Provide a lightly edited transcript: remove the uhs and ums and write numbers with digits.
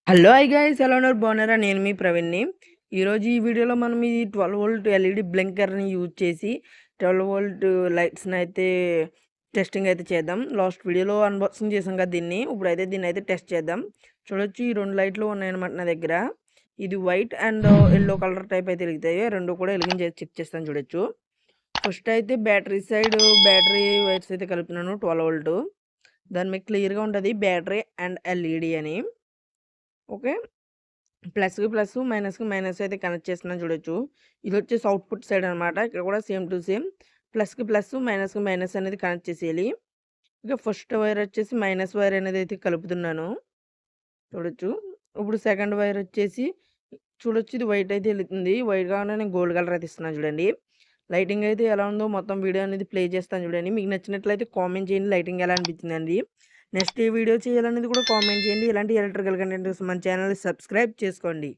Hello hi guys ఎలా ఉన్నారు బాగున్నారా నేను మీ ప్రవీణ్ని ఈరోజు ఈ వీడియోలో మనం ఈ 12 వోల్ట్ ఎల్ఈడి బ్లింకర్ని యూజ్ చేసి 12 వోల్ట్ లైట్స్ని అయితే టెస్టింగ్ అయితే చేద్దాం. లాస్ట్ వీడియోలో అన్బాక్సింగ్ చేసాం కదా దీన్ని. ఇప్పుడైతే దీన్ని అయితే టెస్ట్ చేద్దాం. చూడొచ్చు ఈ రెండు లైట్లు ఉన్నాయన్నమాట నా దగ్గర. ఇది white and yellow colour type అయితే వెలుగుతాయి. రెండు కూడా వెలిగించి చెక్ చేస్తాను చూడొచ్చు. ఫస్ట్ అయితే బ్యాటరీ సైడ్ బ్యాటరీ వైర్స్ అయితే కలుపుతున్నాను 12 వోల్ట్. దాని మీద క్లియర్గా ఉంటుంది బ్యాటరీ అండ్ ఎల్ఈడి అని. ఓకే, ప్లస్‌కి ప్లస్, మైనస్‌కి మైనస్ అయితే కనెక్ట్ చేస్తున్నాను చూడొచ్చు. ఇదొచ్చేసి అవుట్‌పుట్ సైడ్ అనమాట. ఇక్కడ కూడా సేమ్ టు సేమ్ ప్లస్‌కి ప్లస్, మైనస్‌కి మైనస్ అనేది కనెక్ట్ చేసేయాలి. ఇక ఫస్ట్ వైర్ వచ్చేసి మైనస్ వైర్ అనేది అయితే కలుపుతున్నాను చూడొచ్చు. ఇప్పుడు సెకండ్ వైర్ వచ్చేసి చూడొచ్చు, ఇది వైట్ అయితే వెళ్తుంది. వైట్ కాకుండా నేను గోల్డ్ కలర్ అయితే ఇస్తున్నాను చూడండి. లైటింగ్ అయితే ఎలా ఉందో మొత్తం వీడియో అనేది ప్లే చేస్తాను చూడండి. మీకు నచ్చినట్లయితే కామెంట్ చేయండి లైటింగ్ ఎలా అనిపించిందండి. నెక్స్ట్ ఏ వీడియో చేయాలనేది కూడా కామెంట్ చేయండి. ఇలాంటి ఎలక్ట్రికల్ కంటెంట్ కోసం మన ఛానల్ని సబ్స్క్రైబ్ చేసుకోండి.